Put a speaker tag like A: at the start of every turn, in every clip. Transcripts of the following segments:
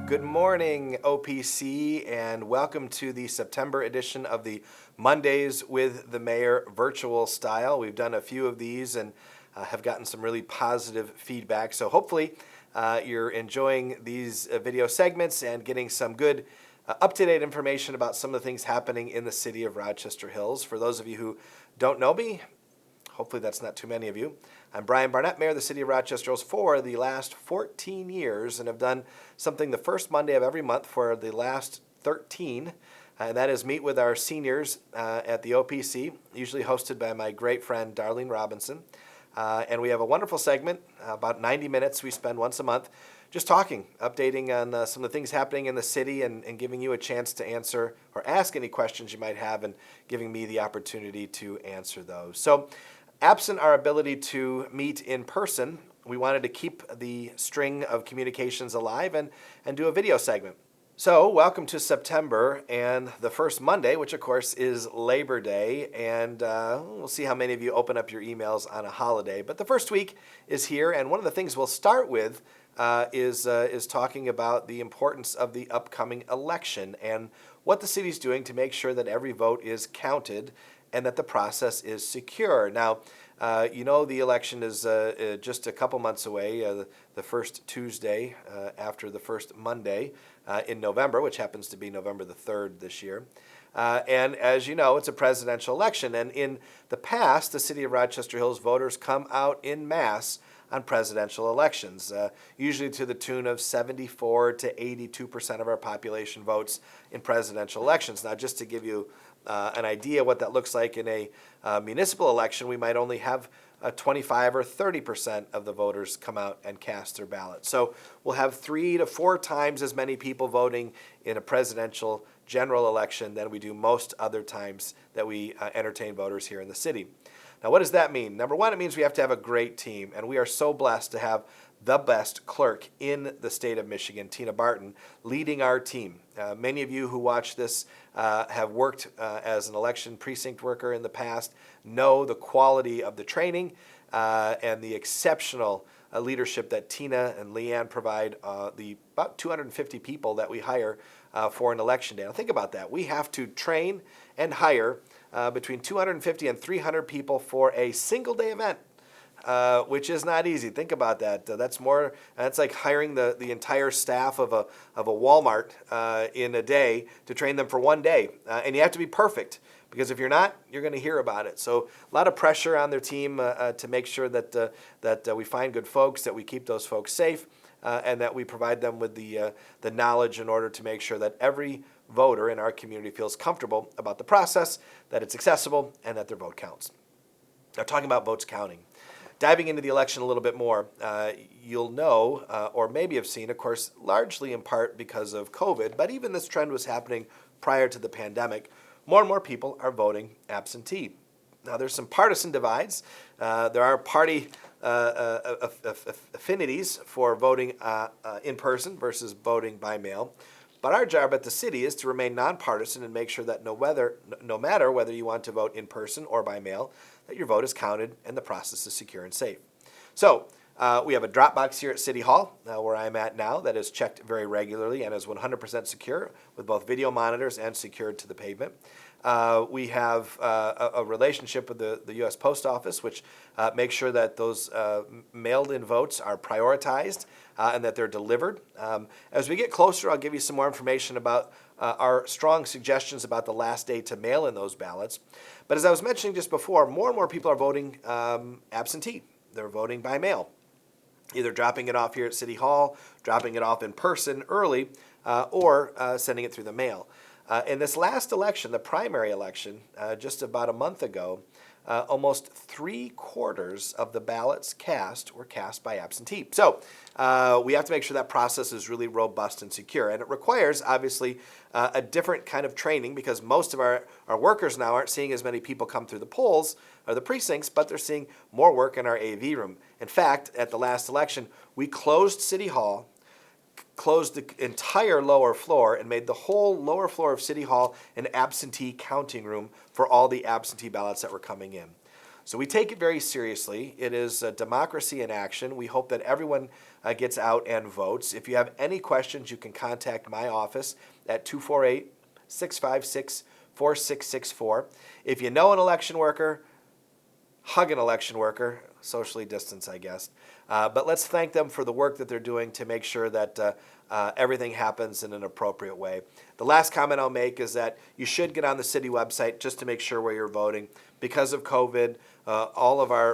A: Good morning, OPC, and welcome to the September edition of the Mondays with the Mayor virtual style. We've done a few of these and have gotten some really positive feedback. So hopefully you're enjoying these video segments and getting some good up-to-date information about some of the things happening in the city of Rochester Hills. For those of you who don't know me, hopefully that's not too many of you. I'm Bryan Barnett, Mayor of the City of Rochester Hills for the last 14 years and have done something the first Monday of every month for the last 13, and that is meet with our seniors at the OPC, usually hosted by my great friend Darlene Robinson. And we have a wonderful segment, about 90 minutes we spend once a month, just talking, updating on some of the things happening in the city and giving you a chance to answer or ask any questions you might have and giving me the opportunity to answer those. So, absent our ability to meet in person, we wanted to keep the string of communications alive and do a video segment. So, welcome to September and the first Monday, which of course is Labor Day, and we'll see how many of you open up your emails on a holiday. But the first week is here, and one of the things we'll start with is talking about the importance of the upcoming election and what the city's doing to make sure that every vote is counted and that the process is secure. Now, the election is just a couple months away, the first Tuesday after the first Monday in November, which happens to be November the 3rd this year. And as you know, it's a presidential election. And in the past, the city of Rochester Hills voters come out en masse on presidential elections, usually to the tune of 74 to 82% of our population votes in presidential elections. Now, just to give you an idea what that looks like in a municipal election, we might only have 25 or 30% of the voters come out and cast their ballot. So we'll have 3 to 4 times as many people voting in a presidential general election than we do most other times that we entertain voters here in the city. Now, what does that mean? Number one, it means we have to have a great team, and we are so blessed to have the best clerk in the state of Michigan, Tina Barton, leading our team. Many of you who watch this have worked as an election precinct worker in the past, know the quality of the training and the exceptional leadership that Tina and Leanne provide the about 250 people that we hire for an election day. Now think about that. We have to train and hire between 250 and 300 people for a single day event. Which is not easy. Think about that. That's like hiring the entire staff of a Walmart in a day to train them for one day. And you have to be perfect, because if you're not, you're going to hear about it. So a lot of pressure on their team to make sure that we find good folks, that we keep those folks safe, and that we provide them with the knowledge in order to make sure that every voter in our community feels comfortable about the process, that it's accessible, and that their vote counts. Now, talking about votes counting. Diving into the election a little bit more, you'll know, or maybe have seen, of course, largely in part because of COVID, but even this trend was happening prior to the pandemic. More and more people are voting absentee. Now, there's some partisan divides. There are party affinities for voting in person versus voting by mail. But our job at the city is to remain nonpartisan and make sure that no matter whether you want to vote in person or by mail, that your vote is counted and the process is secure and safe. So we have a drop box here at City Hall, where I'm at now, that is checked very regularly and is 100% secure with both video monitors and secured to the pavement. We have a relationship with the U.S. Post Office, which makes sure that those mailed-in votes are prioritized and that they're delivered. As we get closer, I'll give you some more information about our strong suggestions about the last day to mail in those ballots. But as I was mentioning just before, more and more people are voting absentee. They're voting by mail, either dropping it off here at City Hall, dropping it off in person early, or sending it through the mail. In this last election, the primary election, just about a month ago, almost 3/4 of the ballots cast were cast by absentee. So we have to make sure that process is really robust and secure. And it requires, obviously, a different kind of training, because most of our workers now aren't seeing as many people come through the polls or the precincts, but they're seeing more work in our AV room. In fact, at the last election, we closed City Hall, closed the entire lower floor, and made the whole lower floor of City Hall an absentee counting room for all the absentee ballots that were coming in. So we take it very seriously. It is a democracy in action. We hope that everyone gets out and votes. If you have any questions, you can contact my office at 248-656-4664. If you know an election worker, hug an election worker, socially distanced, I guess. But let's thank them for the work that they're doing to make sure that everything happens in an appropriate way. The last comment I'll make is that you should get on the city website just to make sure where you're voting. Because of COVID,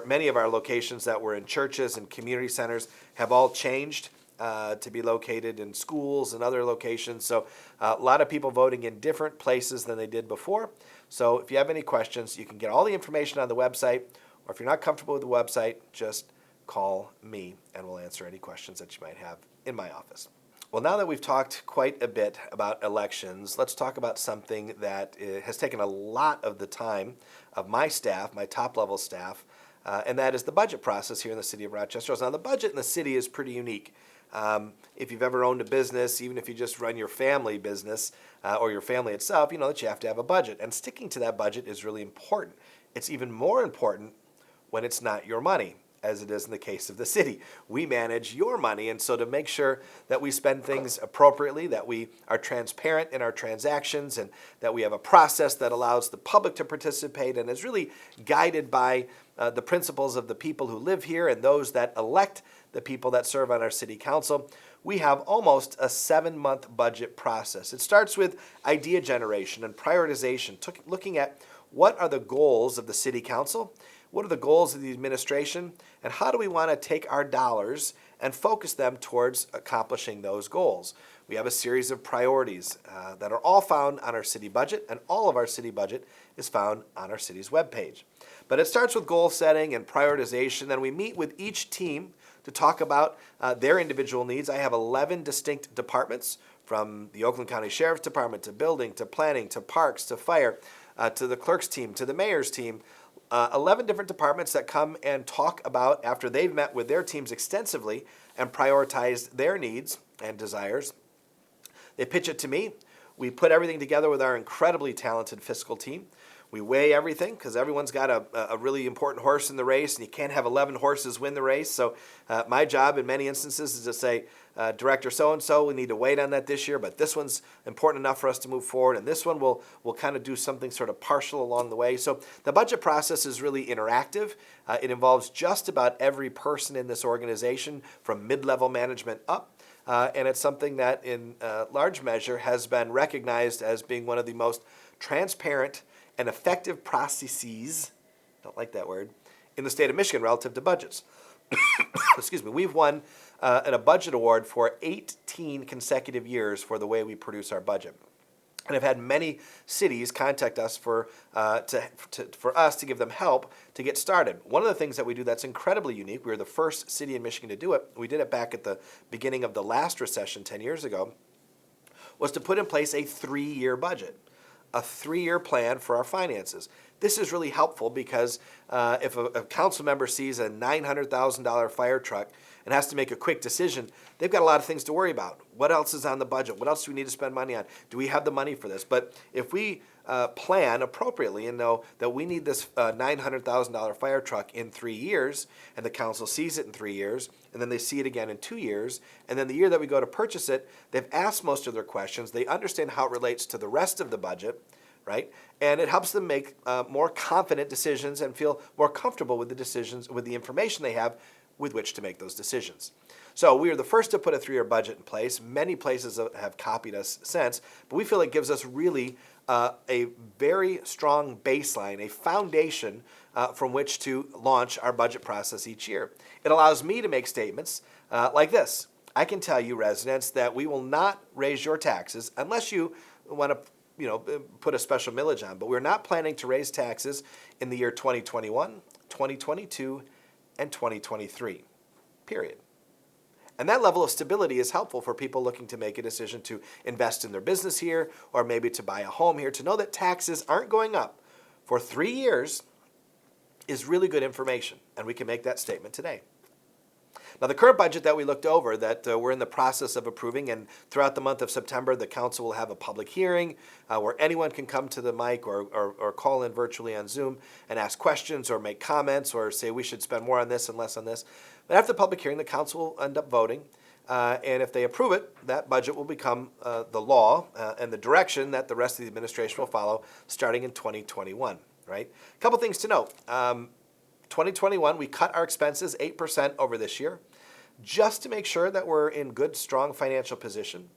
A: many of our locations that were in churches and community centers have all changed to be located in schools and other locations. So a lot of people voting in different places than they did before. So if you have any questions, you can get all the information on the website, or if you're not comfortable with the website, just call me and we'll answer any questions that you might have in my office. Well, now that we've talked quite a bit about elections, let's talk about something that has taken a lot of the time of my staff, my top-level staff, and that is the budget process here in the city of Rochester. Now, the budget in the city is pretty unique. If you've ever owned a business, even if you just run your family business or your family itself, you know that you have to have a budget. And sticking to that budget is really important. It's even more important when it's not your money, as it is in the case of the city. We manage your money, and so to make sure that we spend things appropriately, that we are transparent in our transactions, and that we have a process that allows the public to participate and is really guided by the principles of the people who live here and those that elect the people that serve on our city council, we have almost a 7-month budget process. It starts with idea generation and prioritization, looking at what are the goals of the city council, what are the goals of the administration, and how do we want to take our dollars and focus them towards accomplishing those goals. We have a series of priorities that are all found on our city budget, and all of our city budget is found on our city's webpage. But it starts with goal setting and prioritization, then we meet with each team to talk about their individual needs. I have 11 distinct departments, from the Oakland County Sheriff's Department to building to planning to parks to fire to the clerk's team to the mayor's team. 11 different departments that come and talk about, after they've met with their teams extensively and prioritized their needs and desires, they pitch it to me. We put everything together with our incredibly talented fiscal team. We weigh everything because everyone's got a really important horse in the race, and you can't have 11 horses win the race. So my job in many instances is to say, Director so-and-so, we need to wait on that this year, but this one's important enough for us to move forward, and this one we'll kind of do something sort of partial along the way. So the budget process is really interactive. It involves just about every person in this organization from mid-level management up. And it's something that in large measure has been recognized as being one of the most transparent and effective processes, don't like that word, in the state of Michigan relative to budgets. Excuse me. We've won a budget award for 18 consecutive years for the way we produce our budget. And I've had many cities contact us for us to give them help to get started. One of the things that we do that's incredibly unique, we were the first city in Michigan to do it, we did it back at the beginning of the last recession 10 years ago, was to put in place a 3-year budget, a 3-year plan for our finances. This is really helpful because if a council member sees a $900,000 fire truck and has to make a quick decision, they've got a lot of things to worry about. What else is on the budget? What else do we need to spend money on? Do we have the money for this? But if we plan appropriately and know that we need this $900,000 fire truck in 3 years, and the council sees it in 3 years, and then they see it again in 2 years, and then the year that we go to purchase it, they've asked most of their questions, they understand how it relates to the rest of the budget, right? And it helps them make more confident decisions and feel more comfortable with the decisions, with the information they have with which to make those decisions. So we are the first to put a 3-year budget in place. Many places have copied us since, but we feel it gives us really a very strong baseline, a foundation from which to launch our budget process each year. It allows me to make statements like this. I can tell you, residents, that we will not raise your taxes unless you want to put a special millage on, but we're not planning to raise taxes in the year 2021, 2022, and 2023, period. And that level of stability is helpful for people looking to make a decision to invest in their business here or maybe to buy a home here. To know that taxes aren't going up for 3 years is really good information, and we can make that statement today. Now, the current budget that we looked over, that we're in the process of approving, and throughout the month of September, the council will have a public hearing where anyone can come to the mic or call in virtually on Zoom and ask questions or make comments or say we should spend more on this and less on this. But after the public hearing, the council will end up voting. And if they approve it, that budget will become the law and the direction that the rest of the administration will follow starting in 2021, right? A couple things to note. 2021, we cut our expenses 8% over this year, just to make sure that we're in good, strong financial position.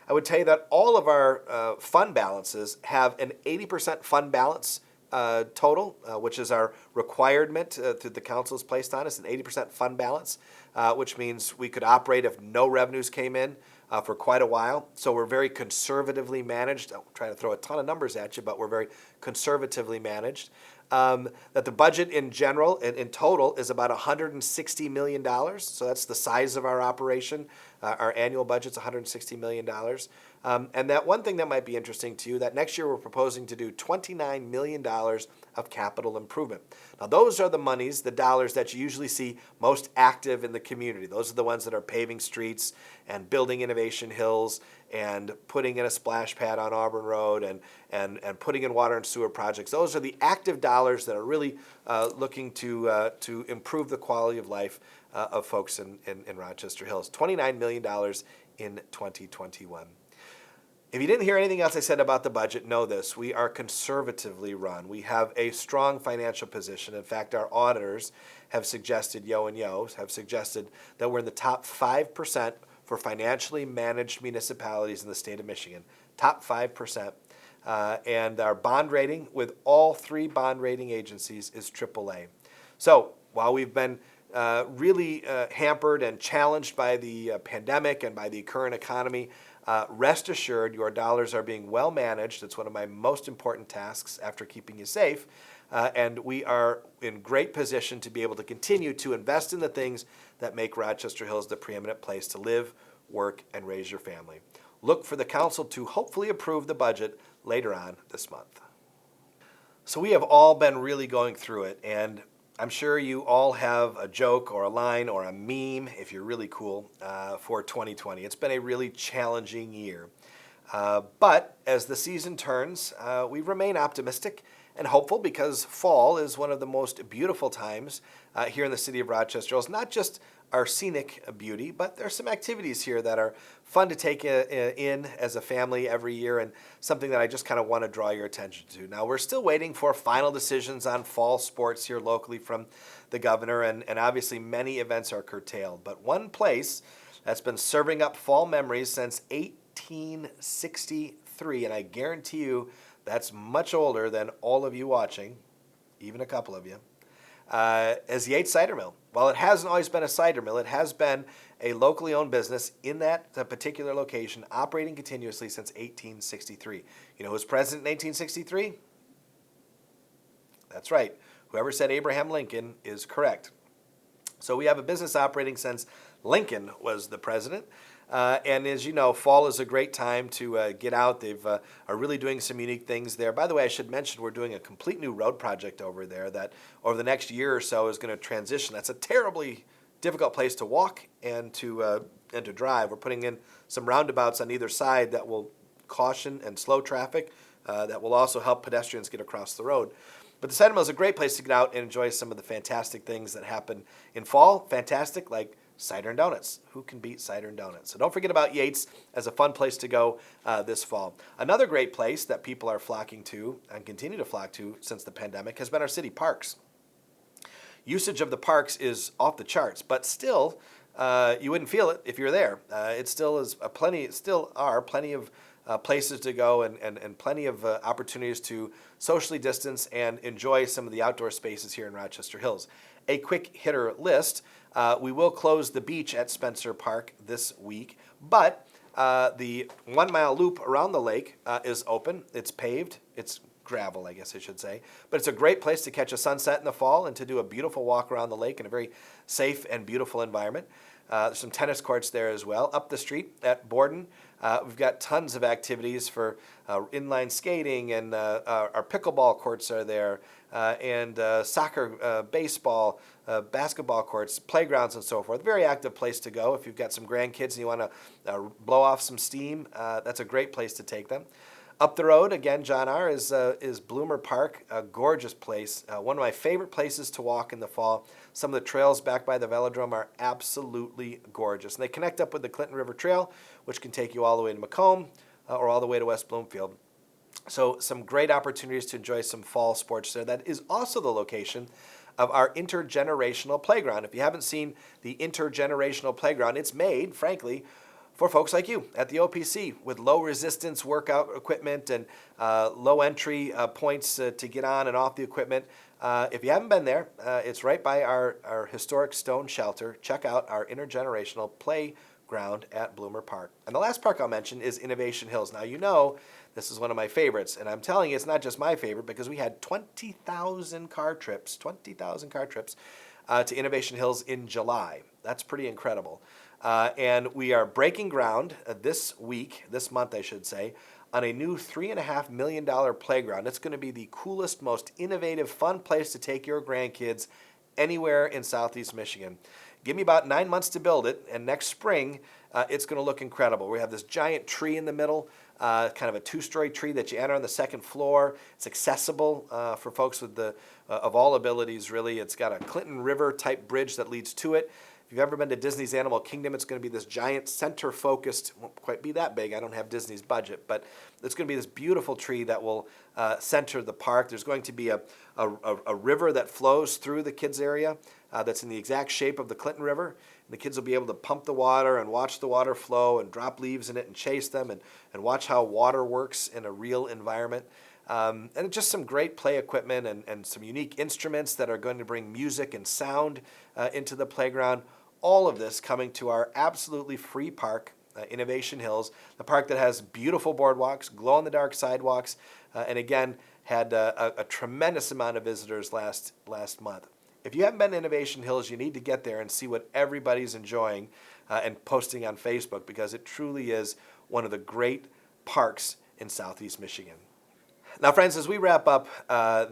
A: I would tell you that all of our fund balances have an 80% fund balance total, which is our requirement that the council has placed on us, an 80% fund balance, which means we could operate if no revenues came in for quite a while. So we're very conservatively managed. I'm trying to throw a ton of numbers at you, but we're very conservatively managed. That the budget in general, in total, is about $160 million. So that's the size of our operation. Our annual budget's $160 million. And that one thing that might be interesting to you, that next year we're proposing to do $29 million of capital improvement. Now those are the monies, the dollars that you usually see most active in the community. Those are the ones that are paving streets and building innovation hills and putting in a splash pad on Auburn Road and putting in water and sewer projects. Those are the active dollars that are really looking to improve the quality of life of folks in Rochester Hills. $29 million in 2021. If you didn't hear anything else I said about the budget, know this. We are conservatively run. We have a strong financial position. In fact, our auditors have suggested, have suggested that we're in the top 5% for financially managed municipalities in the state of Michigan. Top 5%. And our bond rating with all three bond rating agencies is AAA. So while we've been really hampered and challenged by the pandemic and by the current economy, rest assured your dollars are being well managed. It's one of my most important tasks after keeping you safe. And we are in great position to be able to continue to invest in the things that make Rochester Hills the preeminent place to live, work, and raise your family. Look for the council to hopefully approve the budget later on this month. So we have all been really going through it, and I'm sure you all have a joke or a line or a meme, if you're really cool, for 2020. It's been a really challenging year. But as the season turns, we remain optimistic and hopeful because fall is one of the most beautiful times here in the city of Rochester. It's not just our scenic beauty, but there's some activities here that are fun to take in as a family every year and something that I just kind of want to draw your attention to. Now, we're still waiting for final decisions on fall sports here locally from the governor, and obviously many events are curtailed. But one place that's been serving up fall memories since 1863, and I guarantee you that's much older than all of you watching, even a couple of you, is the Yates Cider Mill. While it hasn't always been a cider mill, it has been a locally owned business in that particular location, operating continuously since 1863. You know who was president in 1863? That's right. Whoever said Abraham Lincoln is correct. So we have a business operating since Lincoln was the president. And as you know, fall is a great time to get out. They've are really doing some unique things there. By the way, I should mention we're doing a complete new road project over there that over the next year or so is going to transition. That's a terribly difficult place to walk and to drive. We're putting in some roundabouts on either side that will caution and slow traffic. That will also help pedestrians get across the road. But the Cider Mill is a great place to get out and enjoy some of the fantastic things that happen in fall. Fantastic, like cider and donuts. Who can beat cider and donuts? So don't forget about Yates as a fun place to go this fall. Another great place that people are flocking to and continue to flock to since the pandemic has been our city parks. Usage of the parks is off the charts, but still, you wouldn't feel it if you're there. It still is plenty of places to go and plenty of opportunities to socially distance and enjoy some of the outdoor spaces here in Rochester Hills. A quick hitter list. We will close the beach at Spencer Park this week, but the 1 mile loop around the lake is open. It's paved. It's gravel, I guess I should say. But it's a great place to catch a sunset in the fall and to do a beautiful walk around the lake in a very safe and beautiful environment. There's some tennis courts there as well. Up the street at Borden, we've got tons of activities for inline skating, and our pickleball courts are there, and soccer, baseball, basketball courts, playgrounds, and so forth. Very active place to go if you've got some grandkids and you want to blow off some steam. That's a great place to take them. Up the road, again, John R., is Bloomer Park, a gorgeous place. One of my favorite places to walk in the fall. Some of the trails back by the velodrome are absolutely gorgeous. And they connect up with the Clinton River Trail, which can take you all the way to Macomb or all the way to West Bloomfield. So some great opportunities to enjoy some fall sports there. That is also the location of our intergenerational playground. If you haven't seen the intergenerational playground, it's made, frankly, for folks like you at the OPC with low resistance workout equipment and low entry points to get on and off the equipment. If you haven't been there, it's right by our historic stone shelter. Check out our intergenerational playground at Bloomer Park. And the last park I'll mention is Innovation Hills. Now, you know this is one of my favorites, and I'm telling you it's not just my favorite because we had 20,000 car trips to Innovation Hills in July. That's pretty incredible. And we are breaking ground this month, I should say, on a new $3.5 million playground. It's going to be the coolest, most innovative, fun place to take your grandkids anywhere in Southeast Michigan. Give me about 9 months to build it, and next spring, it's going to look incredible. We have this giant tree in the middle, kind of a two-story tree that you enter on the second floor. It's accessible for folks with of all abilities, really. It's got a Clinton River-type bridge that leads to it. If you've ever been to Disney's Animal Kingdom, it's going to be this giant center-focused, won't quite be that big, I don't have Disney's budget, but it's going to be this beautiful tree that will center the park. There's going to be a river that flows through the kids' area that's in the exact shape of the Clinton River. And the kids will be able to pump the water and watch the water flow and drop leaves in it and chase them and watch how water works in a real environment. And just some great play equipment and some unique instruments that are going to bring music and sound into the playground. All of this coming to our absolutely free park, Innovation Hills, the park that has beautiful boardwalks, glow-in-the-dark sidewalks, and again, had a tremendous amount of visitors last month. If you haven't been to Innovation Hills, you need to get there and see what everybody's enjoying and posting on Facebook, because it truly is one of the great parks in Southeast Michigan. Now, friends, as we wrap up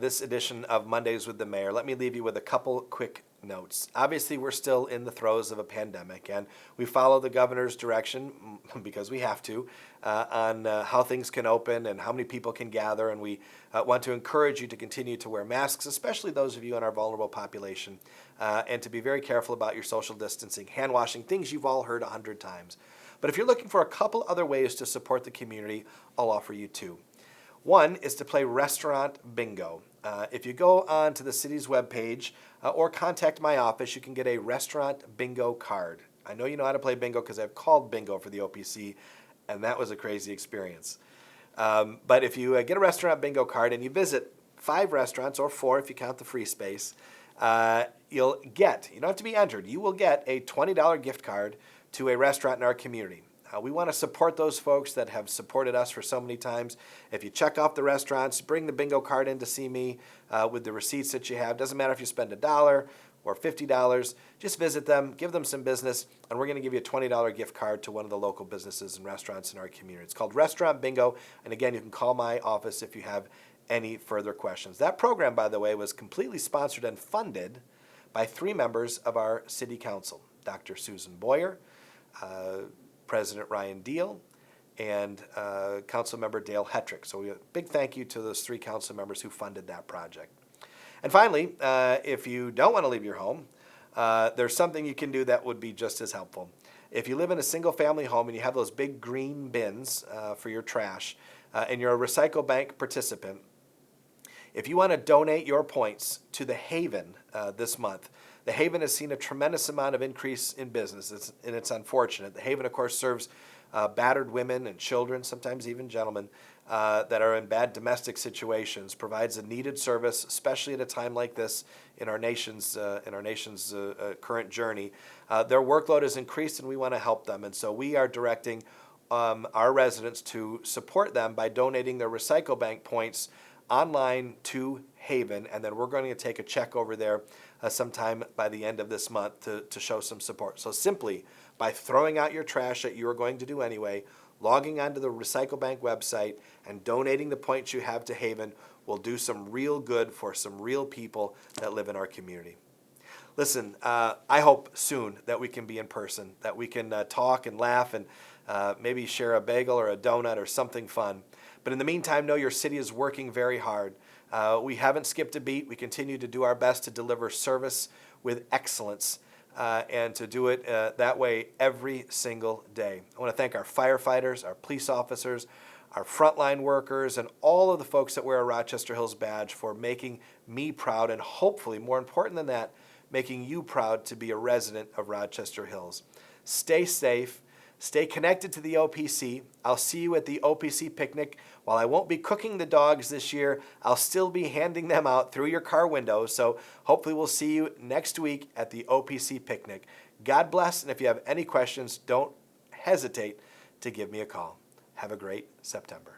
A: this edition of Mondays with the Mayor, let me leave you with a couple quick notes. Obviously, we're still in the throes of a pandemic, and we follow the governor's direction, because we have to, on how things can open and how many people can gather, and we want to encourage you to continue to wear masks, especially those of you in our vulnerable population, and to be very careful about your social distancing, hand washing, things you've all heard 100 times. But if you're looking for a couple other ways to support the community, I'll offer you two. One is to play restaurant bingo. If you go on to the city's webpage or contact my office, you can get a restaurant bingo card. I know you know how to play bingo because I've called bingo for the OPC, and that was a crazy experience. But if you get a restaurant bingo card and you visit 5 restaurants, or 4 if you count the free space, you don't have to be entered, you will get a $20 gift card to a restaurant in our community. We want to support those folks that have supported us for so many times. If you check off the restaurants, bring the bingo card in to see me with the receipts that you have. Doesn't matter if you spend $1 or $50. Just visit them, give them some business, and we're going to give you a $20 gift card to one of the local businesses and restaurants in our community. It's called Restaurant Bingo, and again, you can call my office if you have any further questions. That program, by the way, was completely sponsored and funded by 3 members of our city council, Dr. Susan Boyer, President Ryan Deal, and Council Member Dale Hetrick. So a big thank you to those 3 council members who funded that project. And finally, if you don't want to leave your home, there's something you can do that would be just as helpful. If you live in a single-family home and you have those big green bins for your trash, and you're a Recycle Bank participant, if you want to donate your points to the Haven this month, the Haven has seen a tremendous amount of increase in business, and it's unfortunate. The Haven, of course, serves battered women and children, sometimes even gentlemen, that are in bad domestic situations, provides a needed service, especially at a time like this in our nation's current journey. Their workload has increased, and we want to help them. And so we are directing our residents to support them by donating their Recycle Bank points online to Haven, and then we're going to take a check over there sometime by the end of this month to show some support. So simply by throwing out your trash that you are going to do anyway, logging onto the Recycle Bank website and donating the points you have to Haven will do some real good for some real people that live in our community. Listen, I hope soon that we can be in person, that we can talk and laugh and maybe share a bagel or a donut or something fun. But in the meantime, know your city is working very hard. We haven't skipped a beat. We continue to do our best to deliver service with excellence and to do it that way every single day. I want to thank our firefighters, our police officers, our frontline workers, and all of the folks that wear a Rochester Hills badge for making me proud and hopefully, more important than that, making you proud to be a resident of Rochester Hills. Stay safe. Stay connected to the OPC. I'll see you at the OPC picnic. While I won't be cooking the dogs this year, I'll still be handing them out through your car window. So hopefully we'll see you next week at the OPC picnic. God bless, and if you have any questions, don't hesitate to give me a call. Have a great September.